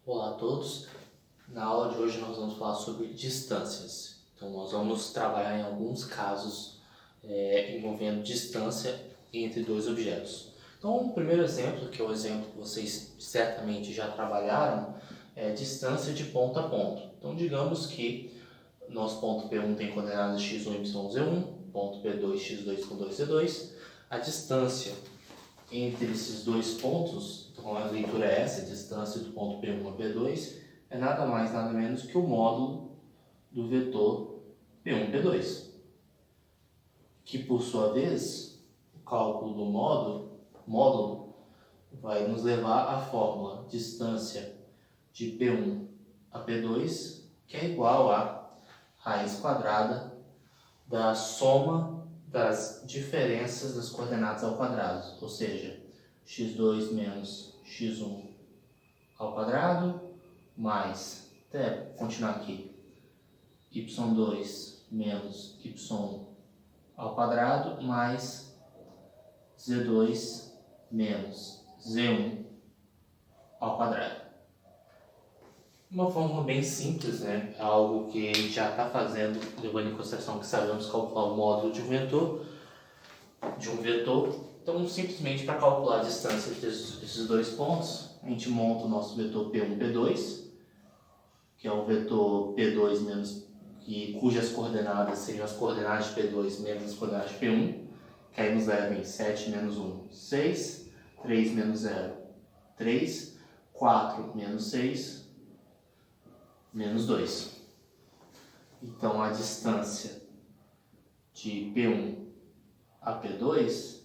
Olá a todos. Na aula de hoje nós vamos falar sobre distâncias. Então nós vamos trabalhar em alguns casos envolvendo distância entre dois objetos. Então o primeiro exemplo, que é o exemplo que vocês certamente já trabalharam, é distância de ponto a ponto. Então digamos que nosso ponto P1 tem coordenadas x1, y, z1, ponto P2, x2 com 2z2. A distância entre esses dois pontos, então a leitura é essa, a distância do ponto P1 a P2, é nada mais nada menos que o módulo do vetor P1, P2, que por sua vez, o cálculo do módulo vai nos levar à fórmula distância de P1 a P2, que é igual a raiz quadrada da soma das diferenças das coordenadas ao quadrado, ou seja, x2 menos x1 ao quadrado, mais, até continuar aqui, y2 menos y ao quadrado, mais z2 menos z1 ao quadrado. Uma fórmula bem simples, né? É algo que a gente já está fazendo, levando em consideração que sabemos calcular o módulo de um vetor. Então, simplesmente para calcular a distância desses dois pontos, a gente monta o nosso vetor P1, P2, que é o vetor P2 menos, cujas coordenadas seriam as coordenadas de P2 menos as coordenadas de P1, que aí nos leva em 7 menos 1, 6, 3 menos 0, 3, 4 menos 6, menos 2. Então, a distância de P1 a P2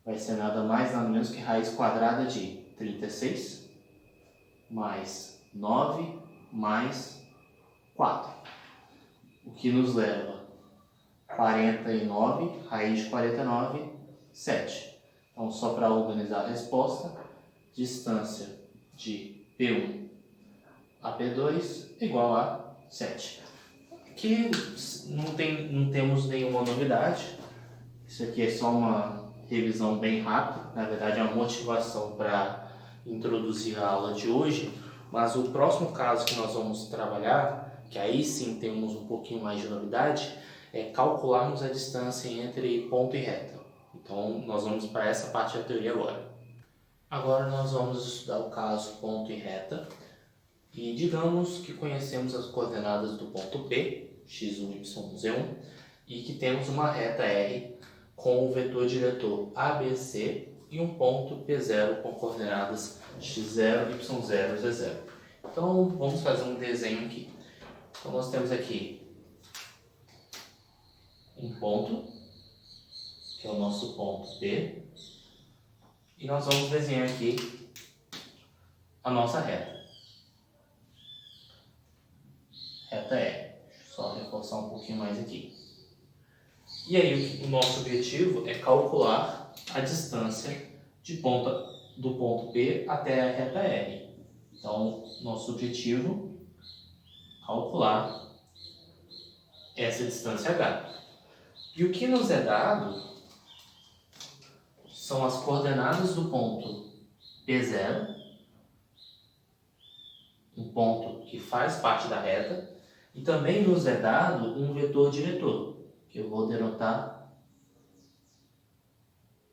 vai ser nada mais nada menos que raiz quadrada de 36 mais 9 mais 4, o que nos leva 49, raiz de 49, 7. Então, só para organizar a resposta, distância de P1 a P2 igual a 7. Aqui não temos nenhuma novidade, isso aqui é só uma revisão bem rápida, na verdade é uma motivação para introduzir a aula de hoje, mas o próximo caso que nós vamos trabalhar, que aí sim temos um pouquinho mais de novidade, é calcularmos a distância entre ponto e reta. Então nós vamos para essa parte da teoria agora. Agora nós vamos estudar o caso ponto e reta. E digamos que conhecemos as coordenadas do ponto P, x1, y, z1, e que temos uma reta R com o vetor diretor ABC e um ponto P0 com coordenadas x0, y0 e z0. Então vamos fazer um desenho aqui. Então nós temos aqui um ponto, que é o nosso ponto P, e nós vamos desenhar aqui a nossa reta. Reta R. Só reforçar um pouquinho mais aqui. E aí o nosso objetivo é calcular a distância do ponto P até a reta R. Então, nosso objetivo é calcular essa distância H. E o que nos é dado são as coordenadas do ponto P0, um ponto que faz parte da reta, e também nos é dado um vetor diretor, que eu vou denotar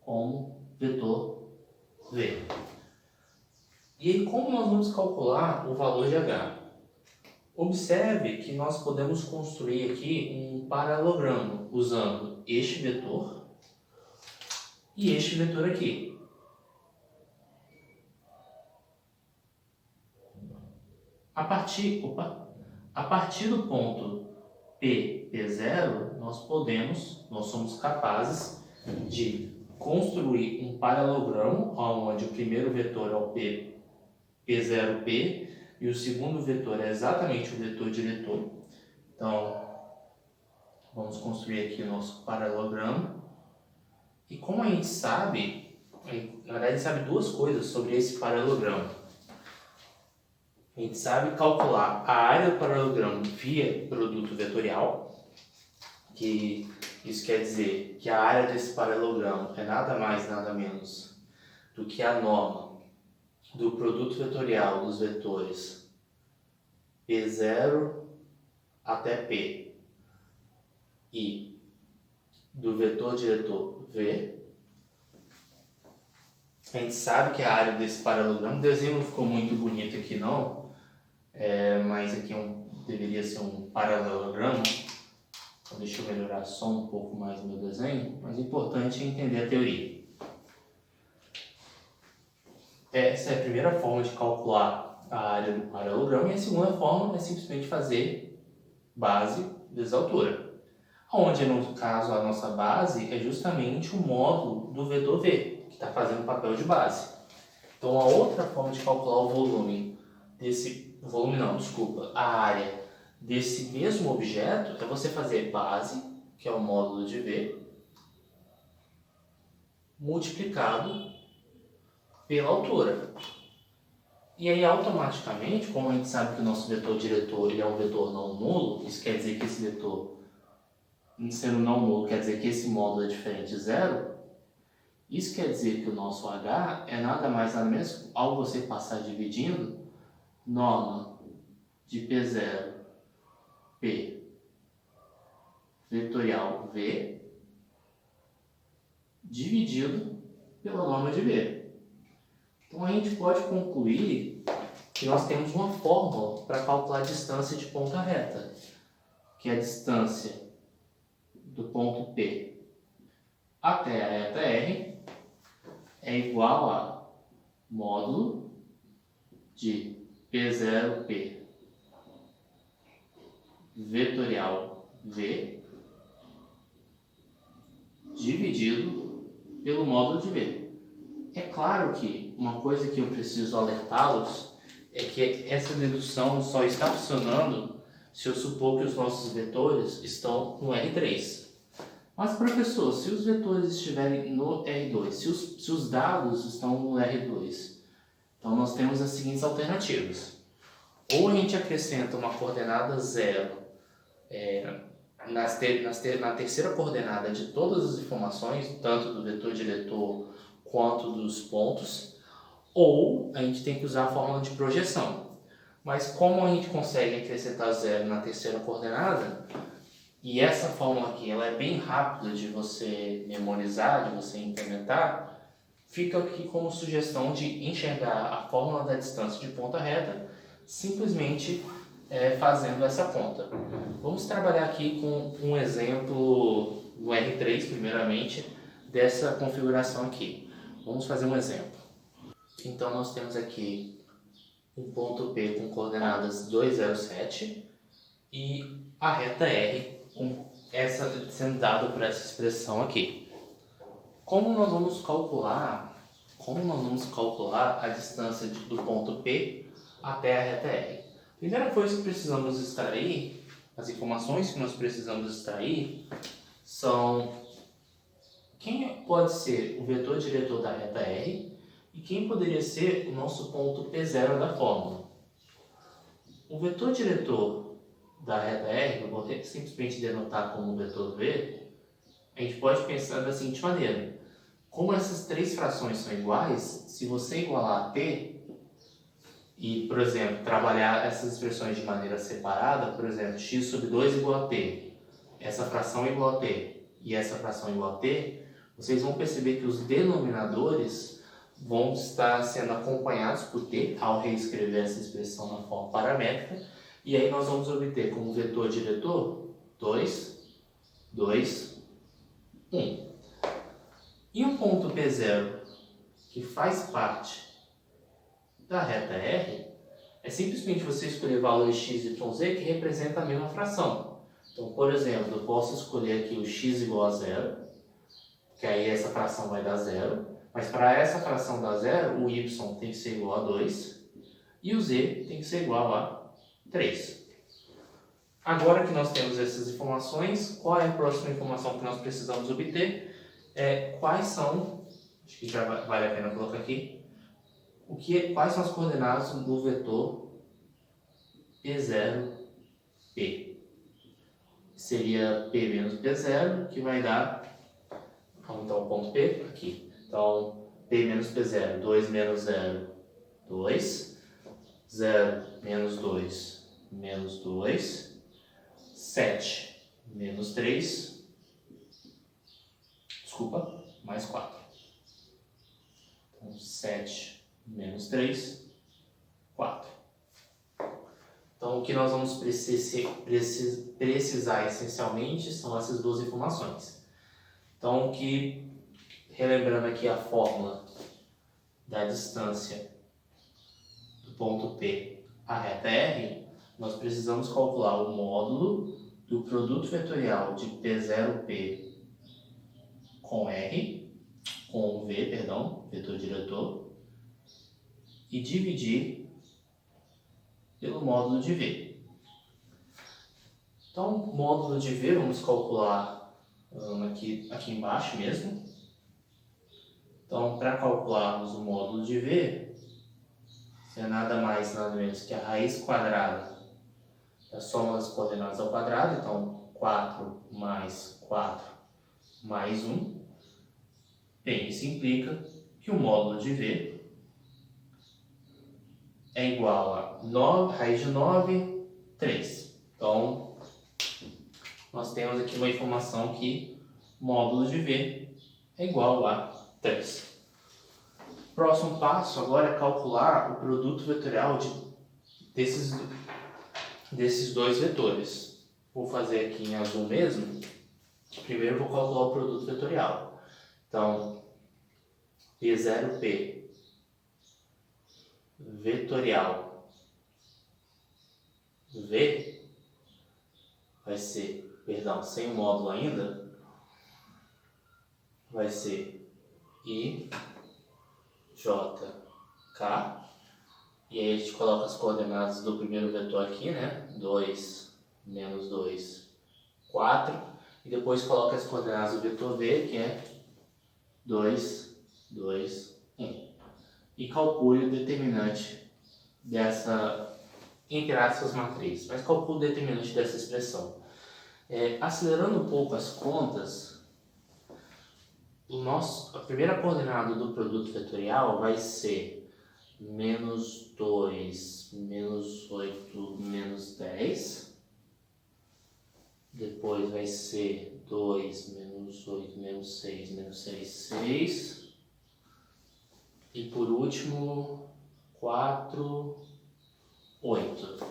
como vetor V. E aí, como nós vamos calcular o valor de H? Observe que nós podemos construir aqui um paralelogramo usando este vetor e este vetor aqui. A partir do ponto P0, nós somos capazes de construir um paralelogramo onde o primeiro vetor é o P0P e o segundo vetor é exatamente o vetor diretor. Então, vamos construir aqui o nosso paralelogramo. E como a gente sabe, na verdade a gente sabe duas coisas sobre esse paralelogramo. A gente sabe calcular a área do paralelogramo via produto vetorial, que isso quer dizer que a área desse paralelogramo é nada mais nada menos do que a norma do produto vetorial dos vetores P0 até P e do vetor diretor V. A gente sabe que a área desse paralelogramo, o desenho não ficou muito bonito aqui não, mas aqui deveria ser um paralelogramo. Então deixa eu melhorar só um pouco mais o meu desenho, mas o importante é entender a teoria. Essa é a primeira forma de calcular a área do paralelogramo, e a segunda forma é simplesmente fazer base vezes altura. Onde, no caso, a nossa base é justamente o módulo do vetor V, que está fazendo o papel de base. Então, a outra forma de calcular o volume a área desse mesmo objeto é você fazer base, que é o módulo de V, multiplicado pela altura. E aí, automaticamente, como a gente sabe que o nosso vetor diretor ele é um vetor não nulo, isso quer dizer que esse vetor, sendo não nulo, quer dizer que esse módulo é diferente de zero. Isso quer dizer que o nosso H é nada mais nada menos, ao você passar dividindo, norma de P0, P vetorial V, dividido pela norma de V. Então a gente pode concluir que nós temos uma fórmula para calcular a distância de ponta reta, que é a distância do ponto P até a reta R é igual a módulo de P0P vetorial V dividido pelo módulo de V. É claro que uma coisa que eu preciso alertá-los é que essa dedução só está funcionando se eu supor que os nossos vetores estão no R3. Mas, professor, se os vetores estiverem no R2, se os dados estão no R2, então nós temos as seguintes alternativas. Ou a gente acrescenta uma coordenada zero na terceira coordenada de todas as informações, tanto do vetor diretor quanto dos pontos, ou a gente tem que usar a fórmula de projeção. Mas como a gente consegue acrescentar zero na terceira coordenada, e essa fórmula aqui ela é bem rápida de você memorizar, de você implementar, fica aqui como sugestão de enxergar a fórmula da distância de ponta reta simplesmente fazendo essa conta. Vamos trabalhar aqui com um exemplo no R3, primeiramente, dessa configuração aqui. Vamos fazer um exemplo. Então, nós temos aqui um ponto P com coordenadas 2, 0, 7 e a reta R com essa sendo dada por essa expressão aqui. Como nós vamos calcular a distância do ponto P até a reta R? Primeira coisa que precisamos extrair, as informações que nós precisamos extrair são quem pode ser o vetor diretor da reta R e quem poderia ser o nosso ponto P0 da fórmula. O vetor diretor da reta R, eu vou simplesmente denotar como vetor V, a gente pode pensar da seguinte maneira. Como essas três frações são iguais, se você igualar a T e, por exemplo, trabalhar essas expressões de maneira separada, por exemplo, x sobre 2 igual a T, essa fração é igual a T e essa fração é igual a T, vocês vão perceber que os denominadores vão estar sendo acompanhados por T ao reescrever essa expressão na forma paramétrica, e aí nós vamos obter como vetor diretor 2, 2, 1. E o ponto P0, que faz parte da reta R, é simplesmente você escolher valores x, y, z que representam a mesma fração. Então, por exemplo, eu posso escolher aqui o x igual a 0, que aí essa fração vai dar 0, mas para essa fração dar 0, o y tem que ser igual a 2 e o z tem que ser igual a 3. Agora que nós temos essas informações, qual é a próxima informação que nós precisamos obter? Quais são, acho que já vale a pena colocar aqui, quais são as coordenadas do vetor P0P? Seria P menos P0, que vai dar, então o ponto P aqui. Então, P menos P0, 2 menos 0, 2, 0 menos 2, menos 2, 7 menos 3, desculpa, mais 4. Então, 7 menos 3, 4. Então, o que nós vamos precisar essencialmente são essas duas informações. Então, relembrando aqui a fórmula da distância do ponto P à reta R, nós precisamos calcular o módulo do produto vetorial de P0P com V, vetor diretor, e dividir pelo módulo de V. Então, o módulo de V vamos calcular aqui embaixo mesmo. Então, para calcularmos o módulo de V, é nada mais nada menos que a raiz quadrada da soma das coordenadas ao quadrado. Então, 4 mais 4 mais 1. Bem, isso implica que o módulo de V é igual a raiz de 9, 3. Então, nós temos aqui uma informação que o módulo de V é igual a 3. Próximo passo agora é calcular o produto vetorial desses dois vetores. Vou fazer aqui em azul mesmo. Primeiro vou calcular o produto vetorial. Então, P0P vetorial V vai ser, sem o módulo ainda, vai ser IJK, e aí a gente coloca as coordenadas do primeiro vetor aqui, né? 2, menos 2, 4, e depois coloca as coordenadas do vetor V, que é 2, 2, 1. E calcule o determinante dessa, entre aspas, matriz, mas calcule o determinante dessa expressão. Acelerando um pouco as contas, a primeira coordenada do produto vetorial vai ser menos 2, menos 8, menos 10. Depois vai ser 2, menos 8, menos 6, menos 6, 6. E por último, 4, 8.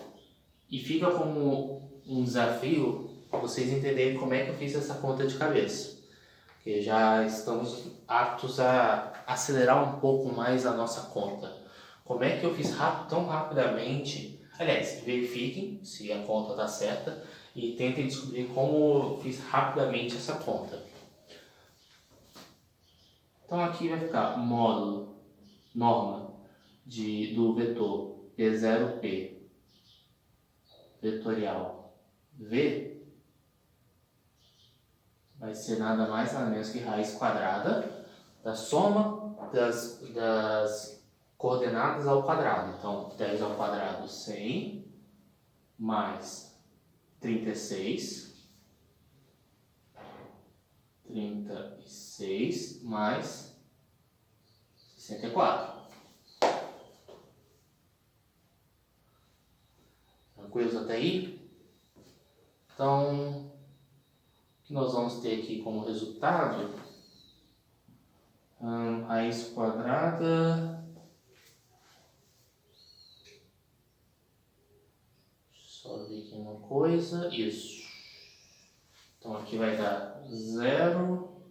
E fica como um desafio vocês entenderem como é que eu fiz essa conta de cabeça. Porque já estamos aptos a acelerar um pouco mais a nossa conta. Como é que eu fiz tão rapidamente? Aliás, verifiquem se a conta está certa e tentem descobrir como eu fiz rapidamente essa conta. Então aqui vai ficar módulo norma do vetor P0P vetorial V vai ser nada mais nada menos que raiz quadrada da soma das coordenadas ao quadrado. Então, 10 ao quadrado, 100, mais 36, 36 mais 64. Tranquilos até aí? Então, o que nós vamos ter aqui como resultado? Raiz quadrada. Só ver aqui uma coisa. Isso. Então aqui vai dar 0,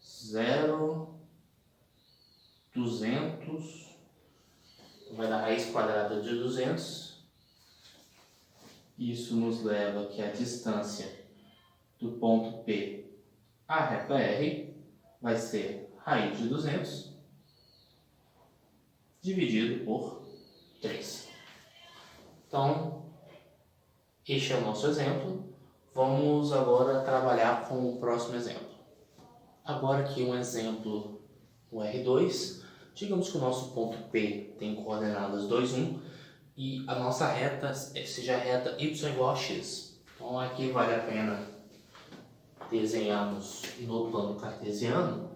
0, 200. Vai dar raiz quadrada de 200. Isso nos leva que a distância do ponto P à reta R vai ser raiz de 200 dividido por 3. Então, este é o nosso exemplo. Vamos agora trabalhar com o próximo exemplo. Agora aqui um exemplo no R2. Digamos que o nosso ponto P tem coordenadas 2, 1 e a nossa reta seja a reta y igual a x. Então aqui vale a pena desenharmos no plano cartesiano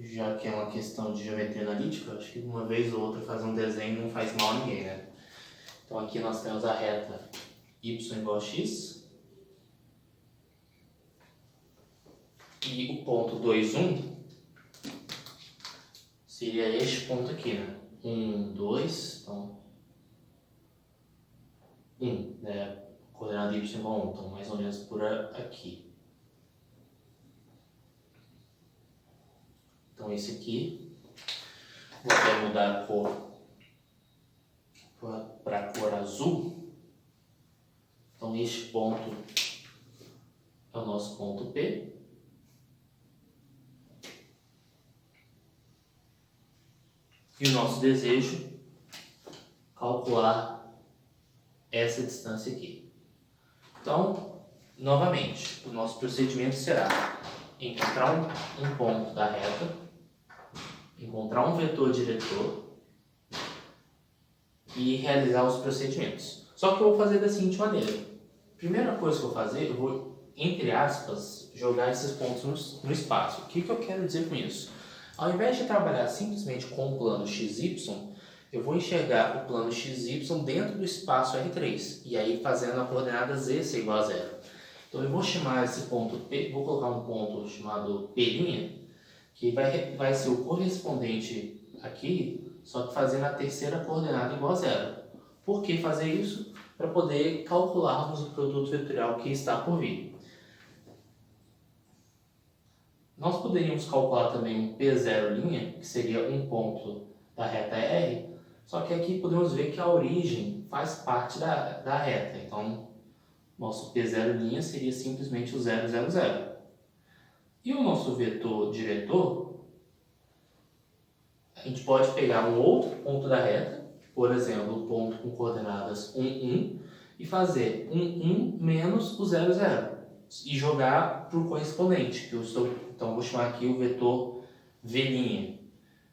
já que é uma questão de geometria analítica, acho que uma vez ou outra fazer um desenho não faz mal a ninguém, né? Então aqui nós temos a reta y igual a x e o ponto 2, 1 seria este ponto aqui, né? 1, 2, então 1, né? Coordenada y igual a 1, então mais ou menos por aqui. Então esse aqui, vou até mudar a cor para a cor azul. Então este ponto é o nosso ponto P. E o nosso desejo, calcular essa distância aqui. Então, novamente, o nosso procedimento será encontrar um ponto da reta, encontrar um vetor diretor e realizar os procedimentos. Só que eu vou fazer da seguinte maneira. Primeira coisa que eu vou fazer, eu vou, entre aspas, jogar esses pontos no espaço. O que eu quero dizer com isso? Ao invés de trabalhar simplesmente com o plano XY, eu vou enxergar o plano XY dentro do espaço R3, e aí fazendo a coordenada Z ser igual a 0. Então eu vou chamar esse ponto P, vou colocar um ponto chamado P', que vai ser o correspondente aqui, só que fazendo a terceira coordenada igual a 0. Por que fazer isso? Para poder calcularmos o produto vetorial que está por vir. Nós poderíamos calcular também um P0', que seria um ponto da reta R, só que aqui podemos ver que a origem faz parte da reta. Então, nosso P0' seria simplesmente o 0, 0, 0. E o nosso vetor diretor, a gente pode pegar um outro ponto da reta, por exemplo, um ponto com coordenadas 1, 1, e fazer 1, 1 menos o 0, 0. E jogar para o correspondente, então vou chamar aqui o vetor V',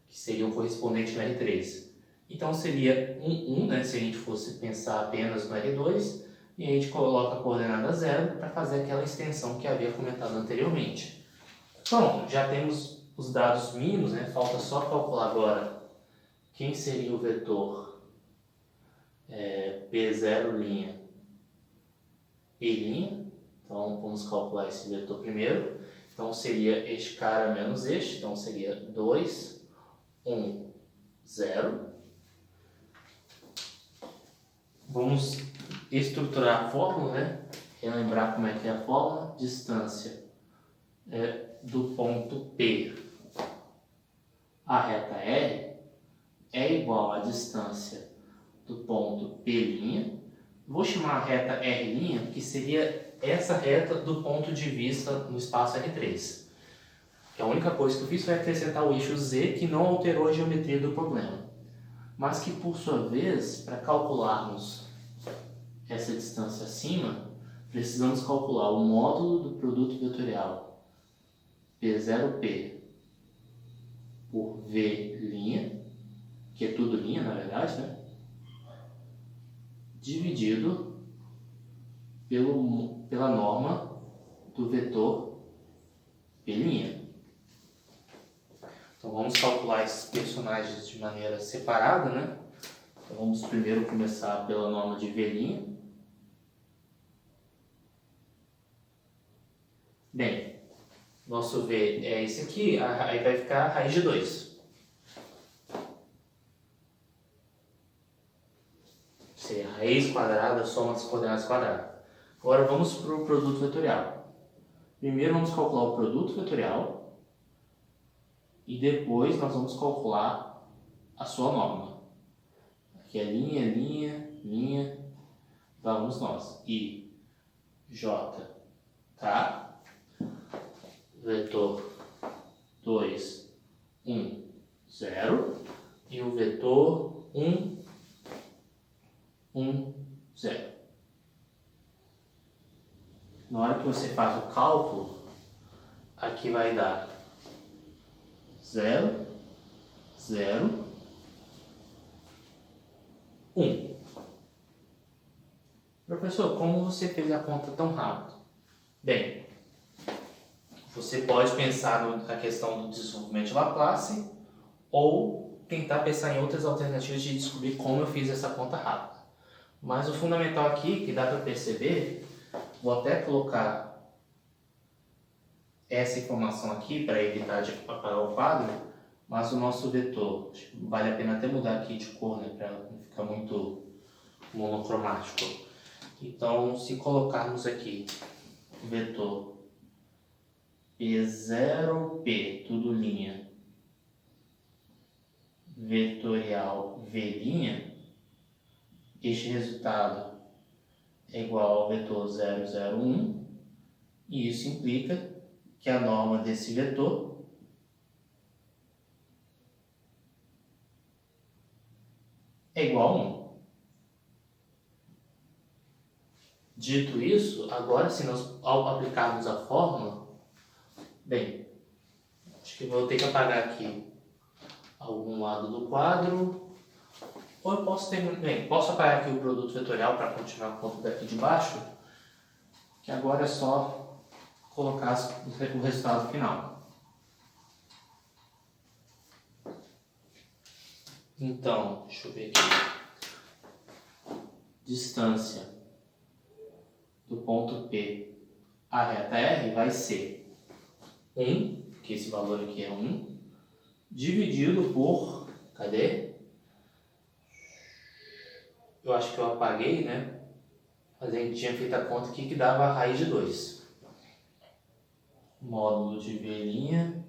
que seria o correspondente no R3. Então seria 1, 1, né, se a gente fosse pensar apenas no R2, e a gente coloca a coordenada 0 para fazer aquela extensão que havia comentado anteriormente. Pronto, já temos os dados mínimos, né, falta só calcular agora quem seria o vetor P0', E'. Então, vamos calcular esse vetor primeiro. Então, seria este cara menos este. Então, seria 2, 1, 0. Vamos estruturar a fórmula, né? Relembrar como é que é a fórmula. Distância do ponto P à reta R é igual à distância do ponto P'. Vou chamar a reta R', que seria essa reta do ponto de vista no espaço R3. A única coisa que eu fiz foi acrescentar o eixo Z, que não alterou a geometria do problema. Mas que, por sua vez, para calcularmos essa distância acima, precisamos calcular o módulo do produto vetorial P0P por V', que é tudo linha, na verdade, né? Dividido pela norma do vetor P'. Então vamos calcular esses personagens de maneira separada, né? Então vamos primeiro começar pela norma de V'. Bem, nosso V é esse aqui, aí vai ficar a raiz de 2. Seria a raiz quadrada, soma das coordenadas quadradas. Agora vamos para o produto vetorial. Primeiro vamos calcular o produto vetorial e depois nós vamos calcular a sua norma. Aqui é linha, linha, linha, vamos nós. I, J, K, vetor 2, 1, 0 e o vetor 1, 1, 0. Na hora que você faz o cálculo, aqui vai dar 0, 0, 1. Professor, como você fez a conta tão rápido? Bem, Você pode pensar na questão do desenvolvimento de Laplace ou tentar pensar em outras alternativas de descobrir como eu fiz essa conta rápida. Mas o fundamental aqui, que dá para perceber, vou até colocar essa informação aqui para evitar de apagar o quadro, mas o nosso vetor, vale a pena até mudar aqui de cor, né, para não ficar muito monocromático. Então, se colocarmos aqui o vetor P0P, tudo linha, vetorial V', este resultado é igual ao vetor 0, 0, 1, e isso implica que a norma desse vetor é igual a 1. Dito isso, agora se nós ao aplicarmos a fórmula, bem, acho que vou ter que apagar aqui algum lado do quadro, ou eu posso posso apagar aqui o produto vetorial para continuar a conta daqui de baixo, que agora é só colocar o resultado final. Então, deixa eu ver aqui. Distância do ponto P à reta R vai ser 1, que esse valor aqui é 1, dividido por, cadê? Eu acho que eu apaguei, né? Mas a gente tinha feito a conta aqui que dava a raiz de 2. Módulo de V'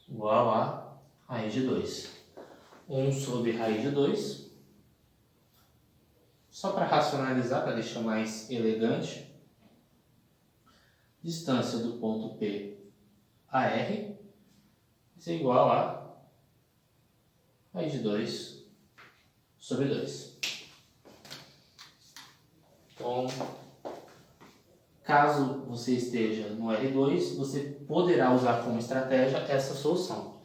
igual a raiz de 2. 1 sobre raiz de 2. Só para racionalizar, para deixar mais elegante. Distância do ponto P a R vai ser igual a raiz de 2 sobre 2. Então, caso você esteja no R2, você poderá usar como estratégia essa solução.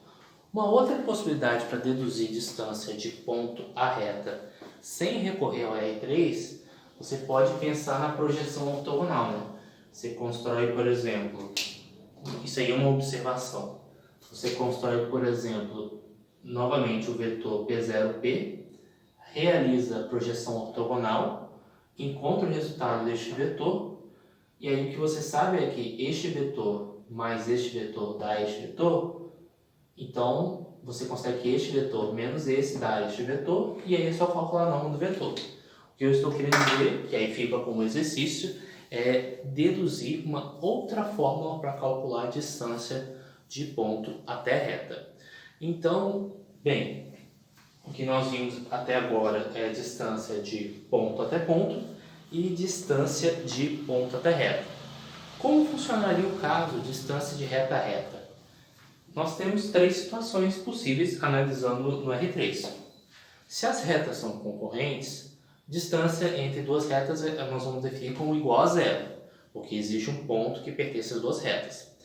Uma outra possibilidade para deduzir distância de ponto a reta sem recorrer ao R3, você pode pensar na projeção ortogonal, né? Você constrói, por exemplo, isso aí é uma observação. Você constrói, por exemplo, novamente o vetor P0P, realiza a projeção ortogonal, encontra o resultado deste vetor, e aí o que você sabe é que este vetor mais este vetor dá este vetor, então você consegue que este vetor menos esse dá este vetor, e aí é só calcular a norma do vetor. O que eu estou querendo dizer, que aí fica como exercício, é deduzir uma outra fórmula para calcular a distância de ponto até reta. Então, bem, o que nós vimos até agora é a distância de ponto até ponto e distância de ponto até reta. Como funcionaria o caso de distância de reta a reta? Nós temos 3 situações possíveis analisando no R3. Se as retas são concorrentes, distância entre duas retas nós vamos definir como igual a zero, porque existe um ponto que pertence às duas retas.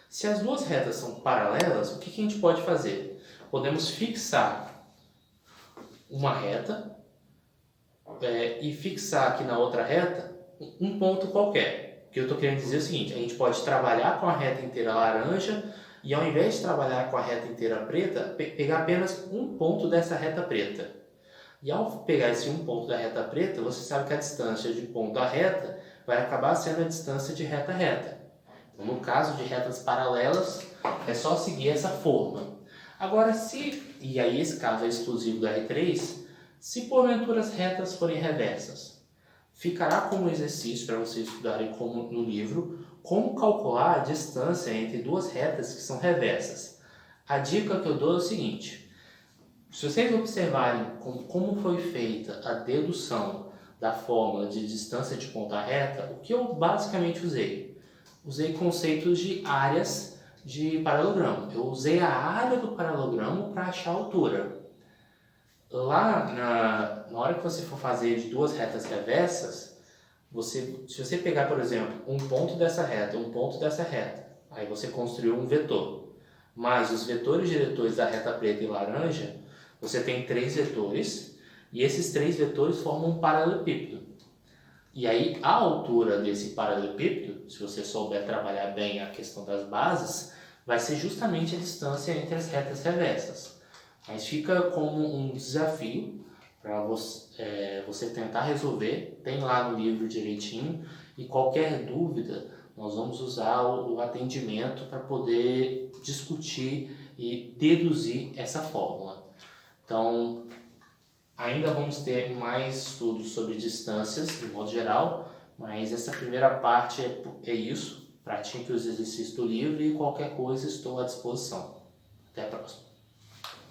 Se as duas retas são paralelas, o que a gente pode fazer? Podemos fixar uma reta e fixar aqui na outra reta um ponto qualquer. O que eu estou querendo dizer é o seguinte, a gente pode trabalhar com a reta inteira laranja e ao invés de trabalhar com a reta inteira preta, pegar apenas um ponto dessa reta preta. E ao pegar esse um ponto da reta preta, você sabe que a distância de ponto a reta vai acabar sendo a distância de reta a reta. Então, no caso de retas paralelas, é só seguir essa forma. Agora, e aí esse caso é exclusivo do R3, se porventura as retas forem reversas, ficará como exercício para vocês estudarem como no livro, como calcular a distância entre duas retas que são reversas. A dica que eu dou é o seguinte, se vocês observarem como foi feita a dedução da fórmula de distância de ponta reta, o que eu basicamente usei? Usei conceitos de áreas de paralelogramo. Eu usei a área do paralelogramo para achar a altura. Lá, na hora que você for fazer de duas retas reversas, se você pegar, por exemplo, um ponto dessa reta, um ponto dessa reta, aí você construiu um vetor, mais os vetores diretores da reta preta e laranja, você tem 3 vetores, e esses 3 vetores formam um paralelepípedo. E aí, a altura desse paralelepípedo, se você souber trabalhar bem a questão das bases, vai ser justamente a distância entre as retas reversas. Mas fica como um desafio para você tentar resolver. Tem lá no livro direitinho. E qualquer dúvida, nós vamos usar o atendimento para poder discutir e deduzir essa fórmula. Então, ainda vamos ter mais estudos sobre distâncias, de modo geral, mas essa primeira parte é isso. Pratique os exercícios do livro e qualquer coisa estou à disposição. Até a próxima.